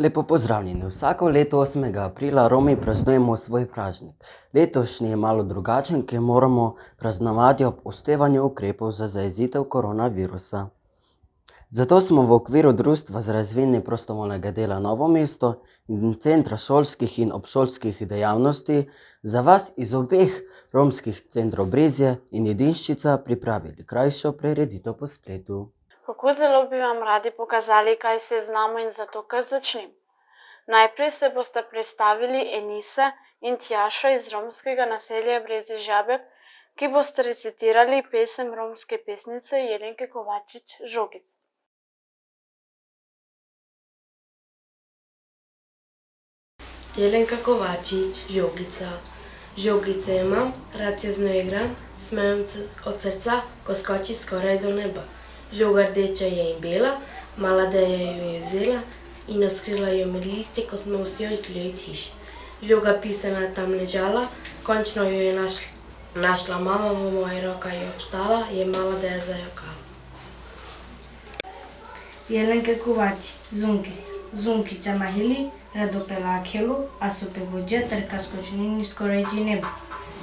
Lepo pozdravljeni. Vsako leto 8. aprila Romi praznujemo svoj praznik. Letošnji je malo drugačen, ker moramo praznovati ob upoštevanju ukrepov za zajezitev koronavirusa. Zato smo v okviru Društva za razvijanje prostovoljnega dela Novo mesto in Centra šolskih in obšolskih dejavnosti za vas iz obeh romskih centrov Brezje in Jedinščica pripravili krajšo prireditev po spletu. Kako zelo bi vam radi pokazali, kaj se znamo in zato kar začnem. Najprej se boste predstavili Enisa in Tjaša iz romskega naselja Brezje Žabjak, ki boste recitirali pesem romske pesnice Jelenke Kovačič Žogic. Jelenka Kovačič, Žogica. Žogice imam, rad se z njo igram, smejem se od srca, ko skoči skoraj do neba. Žoga rdeča je in bela, mala Deja jo je vzela in razkrila jo med listje, ko smo vsi odšli od hiš. Žoga pisana tam ležala, končno jo je našla mama, v moji roka je obstala, je mala Deja zajokala. Jelenka Kovačič, Zunkic. Zunkica na hili, rado pela akelu, a so pevođe trka skočnini skoraj di neba.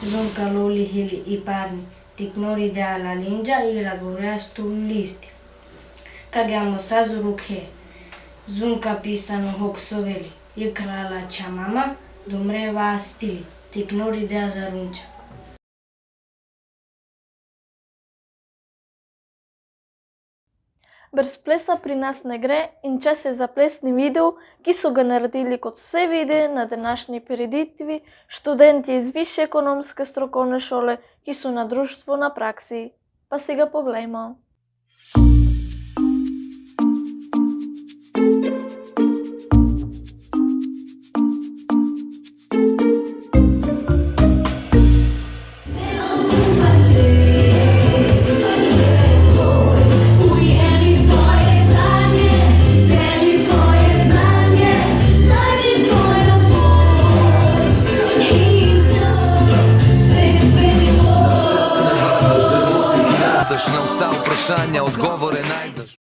Zunka loli hili i parni, tiknori dea la lingia e la gorea sul listi. Kagamo sazu rukhe. Zunka pisano hok soveli. Je krala ča mama, domreva stili. Tiknori dea zarunča. Brez plesa pri nas ne gre in čas je za plesni video, ki so ga naredili kot vse vide na današnji prireditvi študenti iz Višje ekonomske strokovne šole, ki so na društvu na praksi. Pa si ga poglejmo. Na vsa vprašanja odgovore najdeš.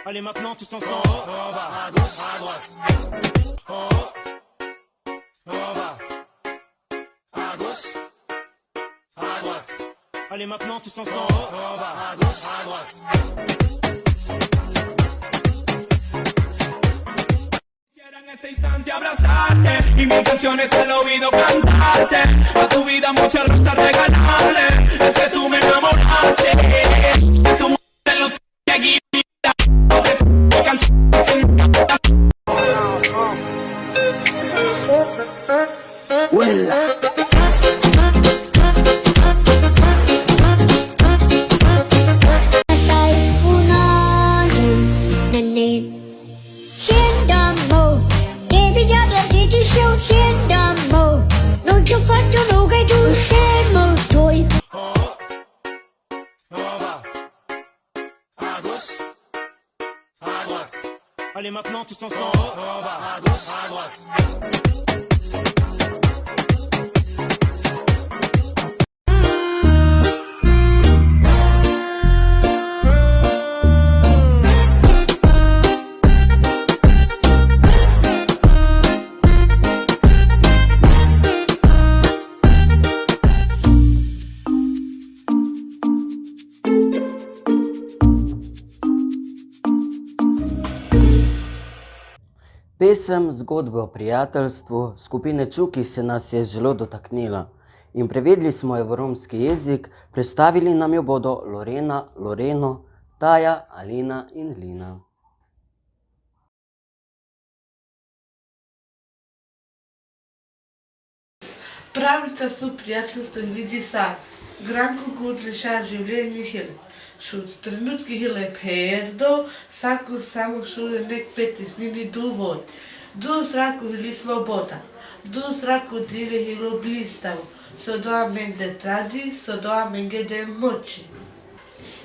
Allez maintenant tous ensemble. En bas, à gauche, à droite. En haut, en bas, à gauche, à droite. Allez maintenant tous ensemble. En bas, à gauche, à droite. Quisiera en este instante abrazarte y mi canción es el oído cantarte. A tu vida muchas rosas regalarle. Es que tú me enamoraste. Que tú te lo seguí. Thiên đàng màu, để bây giờ maintenant tous ensemble. En bas, à gauche, à droite. Pesem Zgodbe o prijateljstvu skupine Čuki se nas je zelo dotaknila in prevedli smo jo v romski jezik, predstavili nam jo bodo Lorena, Loreno, Taja, Alina in Lina. Pravljica so prijateljstvo in ljudi sa. Granko kot reša življenje hil. Šu trenutki hile perdo, sako samo šuje nek 15 mini do vod. Do zraku hili svoboda. Do zraku drive hilo blistav. So do amende tradi, so do amenge moči.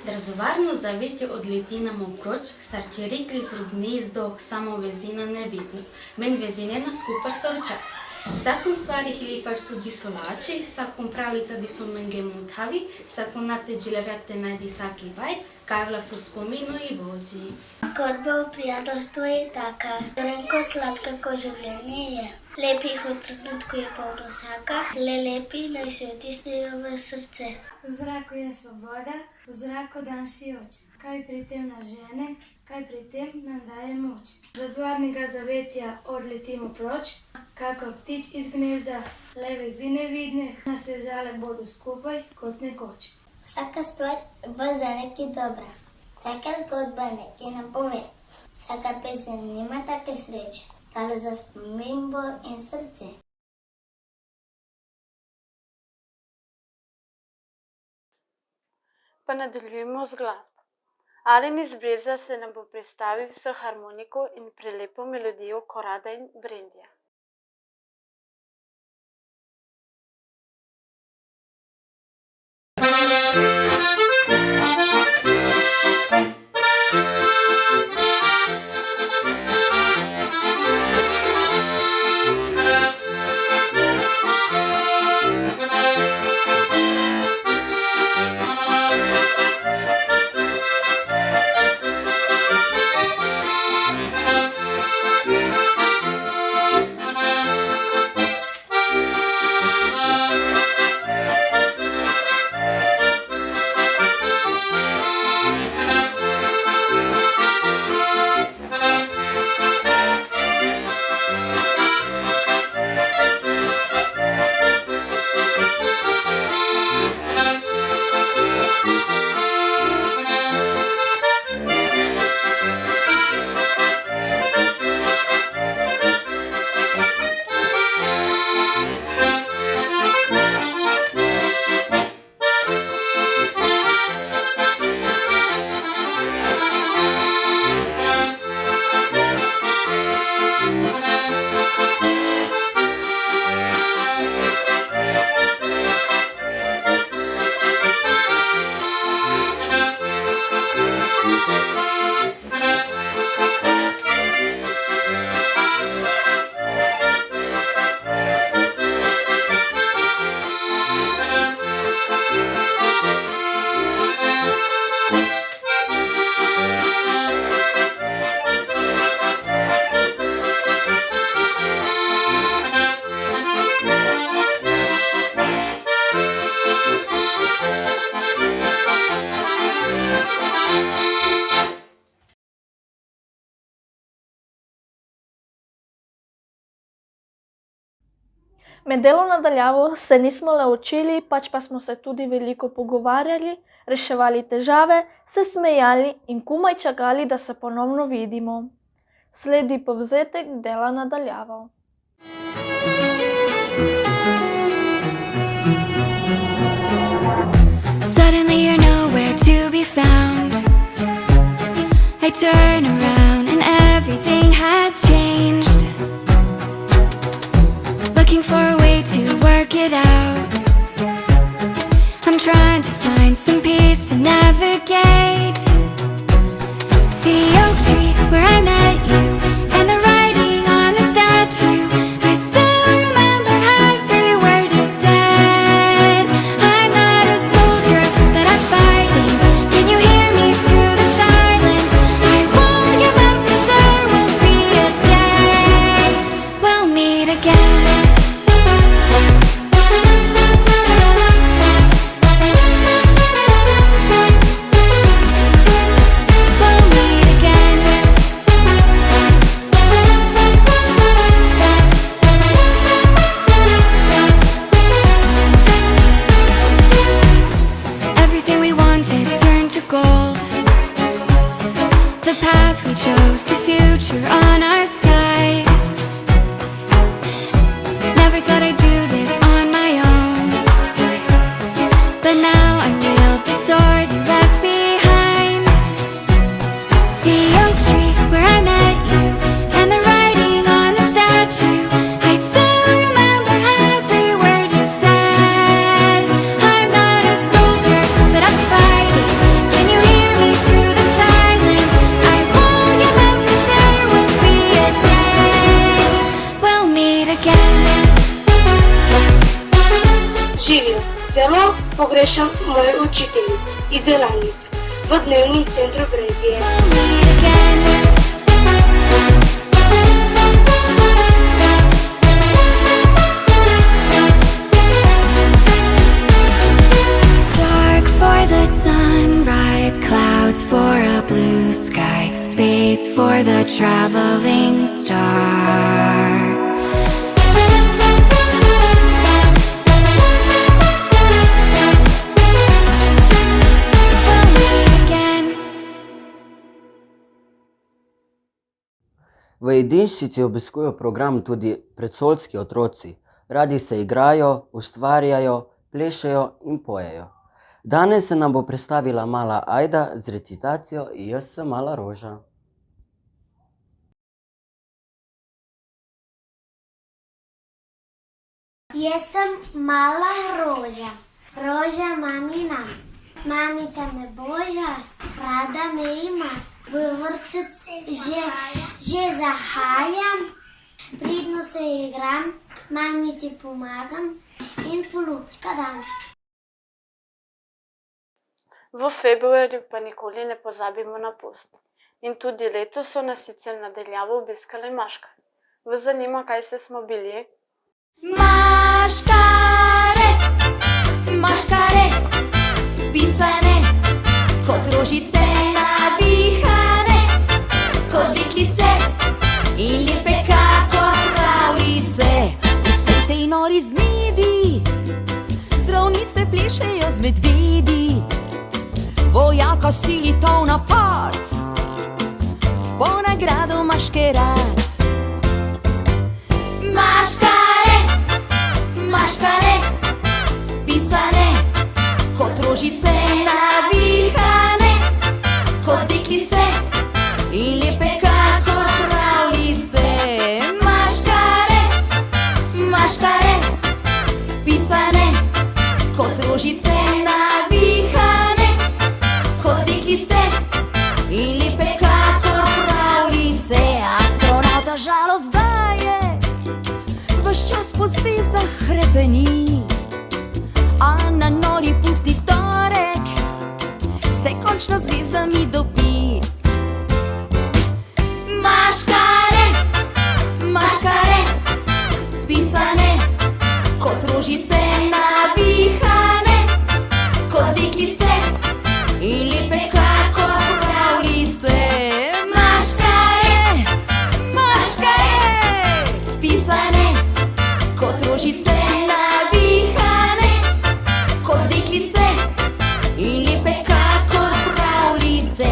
Drazovárno zavetje odletí nám oproč, sarčeri klisru gnezdo, samo vezina nevidno. Men vezine na skupar sorčas. Sakon stvari hilipaš su disolači, sakon pravlica di su menge mutavi, sakon nate džilevate najdi saki vajt, kajvla su spominu i vođi. Zgodba o prijateljstvu je taka, renko slatka ko življenje je. Lepih v trenutku je polno saka, le lepi naj se otisnejo v srce. V zraku je svoboda, v zraku dan šijoč. Kaj pri tem na žene, kaj pri tem nam daje moč. Z zvarnega zavetja odletimo proč, kakor ptič iz gnezda, le vezine vidne, nas vezale bodo skupaj kot nekoč. Vsaka stvar bo za neki dobra, vsaka zgodba nekaj nam pove. Vsaka pesem nima take sreče, tale za spomin bo in srce. Pa nadaljujemo z glasbo. Alen iz Breza se nam bo predstavil s harmoniko in prelepo melodijo Korada in Brendija. Med delom nadaljavo se nismo le učili, pač pa smo se tudi veliko pogovarjali, reševali težave, se smejali in komaj čakali, da se ponovno vidimo. Sledi povzetek dela nadaljavo. Suddenly you're nowhere to be found. I turn around and everything has changed. Looking for a way to work it out. I'm trying to find some peace to navigate. The oak tree where I met you Živio, zelo pogrešam moje učiteljice in delavnice v dnevni centru Brezije. Dark for the sunrise, clouds for a blue sky, space for the traveling star. V Jedinščici obiskujejo program tudi predšolski otroci. Radi se igrajo, ustvarjajo, plešejo in pojejo. Danes se nam bo predstavila mala Ajda z recitacijo Jaz sem mala roža. Jaz sem mala roža, roža mamina. Mamica me boža, rada me ima. V vrtec že zahajam, pridno se igram, mamici pomagam in polupčka dam. V februarju pa nikoli ne pozabimo na post. In tudi letos so nas sicer nadaljavo obiskali maškare. Vas zanima, kaj se smo bili? Maškare, maškare, pisane kot rožice navihane, kot deklice in lepe kakor pravljice. Vse tej nori zmedi, zdravnice plešejo z medvedi, vojaka sili to v napad, po nagrado maškerad. Maškare, maškare, pisane kot rožice navihane, kot deklice in lepe kakor pravljice. Maškare, maškare, pisane kot rožice navihane, kot deklice in lepe kakor pravljice. Astronavta žalost daje, ves čas po zvezdah hrepeni, a na nori pusti torek se končno zvezdami dobi. Maškare, maškare, pisane kot rožice navihane, kot deklice in lepe kakor pravljice. Maškare, maškare, pisane kot rožice navihane, kot deklice in lepe kakor pravljice.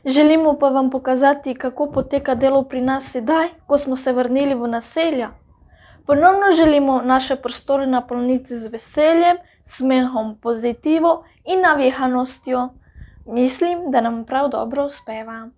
Želimo pa vam pokazati, kako poteka delo pri nas sedaj, ko smo se vrnili v naselja. Ponovno želimo naše prostore napolniti z veseljem, smehom, pozitivo in navihanostjo. Mislim, da nam prav dobro uspeva.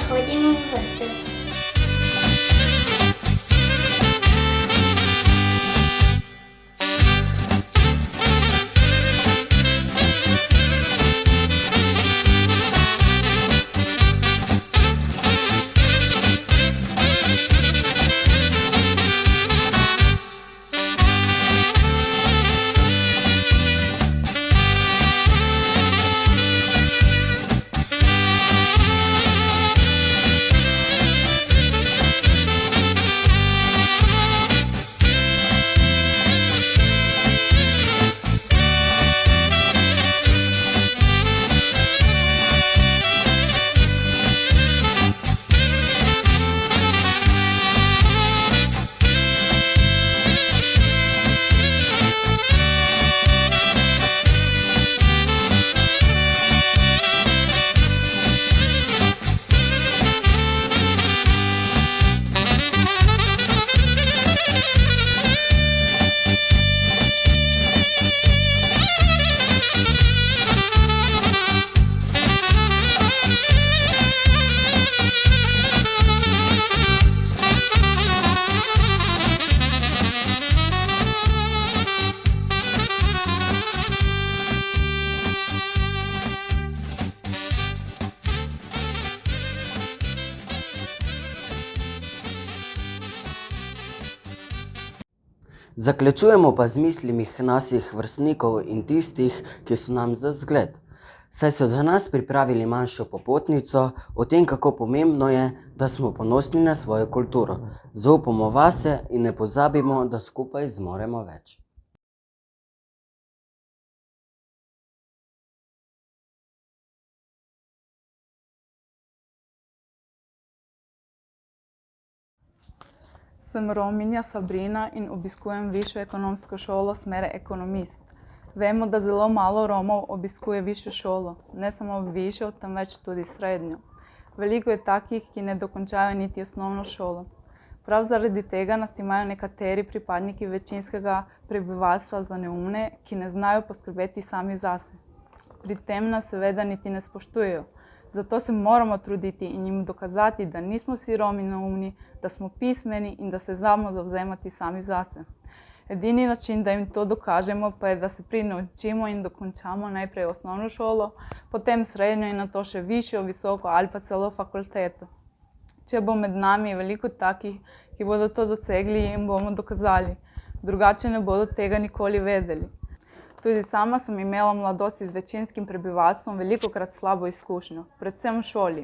Hodim u vrtec. Zaključujemo pa z mislimi naših vrstnikov in tistih, ki so nam za zgled. Saj so za nas pripravili manjšo popotnico o tem, kako pomembno je, da smo ponosni na svojo kulturo. Zaupamo vase in ne pozabimo, da skupaj zmoremo več. Sem Rominja Sabrina in obiskujem višjo ekonomsko šolo smere ekonomist. Vemo, da zelo malo Romov obiskuje višjo šolo, ne samo višjo, temveč tudi srednjo. Veliko je takih, ki ne dokončajo niti osnovno šolo. Prav zaradi tega nas imajo nekateri pripadniki večinskega prebivalstva za neumne, ki ne znajo poskrbeti sami zase. Pri tem nas seveda niti ne spoštujejo. Zato se moramo truditi in jim dokazati, da nismo vsi Romi neumni, da smo pismeni in da se znamo zavzemati sami zase. Edini način, da jim to dokažemo, pa je, da se prije naučimo in dokončamo najprej osnovno šolo, potem srednjo in nato še višjo, visoko ali pa celo fakulteto. Če bo med nami veliko takih, ki bodo to dosegli, jim bomo dokazali. Drugače ne bodo tega nikoli vedeli. Tudi sama sem imela mladosti z večinskim prebivalstvom velikokrat slabo izkušnjo, predvsem v šoli.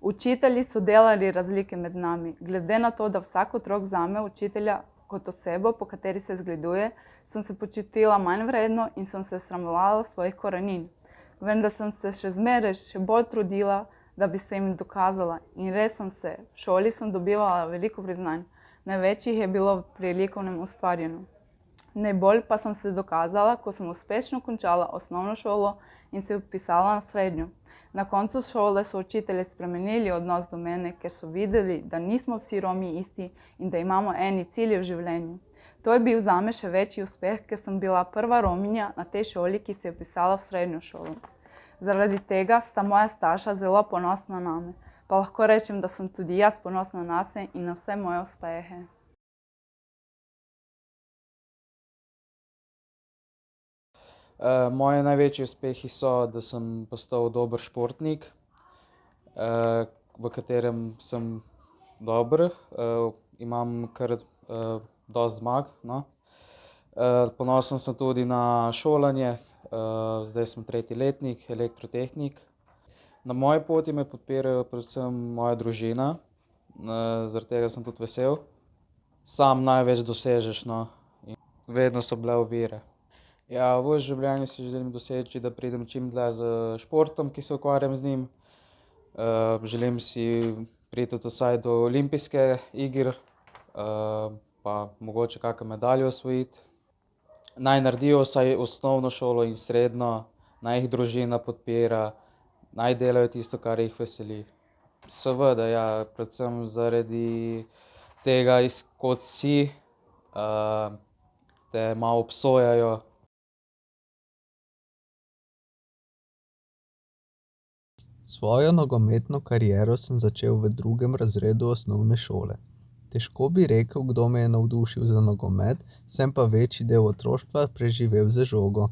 Učitelji so delali razlike med nami. Glede na to, da vsak otrok vzame učitelja kot osebo, po kateri se zgleduje, sem se počutila manj vredno in sem se sramovala svojih korenin. Vendar sem se še zmeraj še bolj trudila, da bi se jim dokazala. In res sem se. V šoli sem dobivala veliko priznanj. Največ jih je bilo pri likovnem ustvarjanju. Najbolj pa sem se dokazala, ko sem uspešno končala osnovno šolo in se vpisala na srednjo. Na koncu šole so učitelji spremenili odnos do mene, ker so videli, da nismo vsi Romi isti in da imamo eni cilje v življenju. To je bil zame še večji uspeh, ker sem bila prva Rominja na tej šoli, ki se je vpisala v srednjo šolo. Zaradi tega sta moja starša zelo ponosna name, pa lahko rečem, da sem tudi jaz ponosna nase in na vse moje uspehe. Moji največji uspehi so, da sem postal dober športnik, v katerem sem dober, imam kar dosti zmag, no. Ponosen sem tudi na šolanje, zdaj sem 3. letnik, elektrotehnik. Na moji poti me podpirajo predvsem moja družina, zaradi tega sem tudi vesel. Sam največ dosežeš, no, in vedno so bile ovire. Ja, v življenju si želim doseči, da pridem čim dlje s športom, ki se ukvarjam z njim. Želim si priti vsaj do olimpijskih iger, pa mogoče kakšno medaljo osvojiti. Naj naredijo vsaj osnovno šolo in srednjo, naj jih družina podpira, naj delajo tisto, kar jih veseli. Seveda, ja, predvsem zaradi tega, kot si, te malo obsojajo. Svojo nogometno kariero sem začel v 2. razredu osnovne šole. Težko bi rekel, kdo me je navdušil za nogomet, sem pa večji del otroštva preživel z žogo.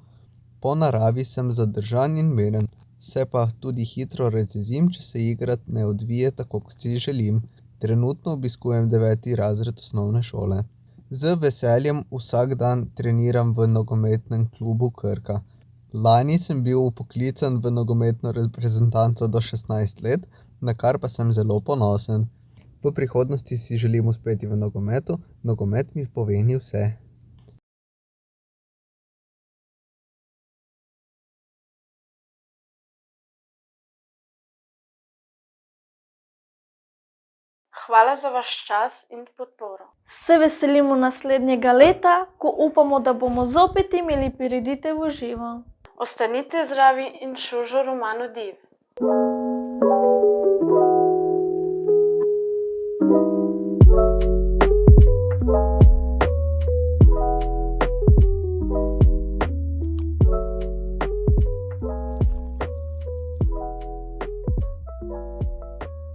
Po naravi sem zadržan in miren, se pa tudi hitro razjezim, če se igra ne odvije tako, kot si želim. Trenutno obiskujem 9. razred osnovne šole. Z veseljem vsak dan treniram v nogometnem klubu Krka. Lani sem bil vpoklican v nogometno reprezentanco do 16 let, na kar pa sem zelo ponosen. V prihodnosti si želim uspeti v nogometu, nogomet mi pomeni vse. Hvala za vaš čas in podporo. Se veselimo naslednjega leta, ko upamo, da bomo zopet imeli prireditev v živo. Ostanite zdravi in šužo Romano Div.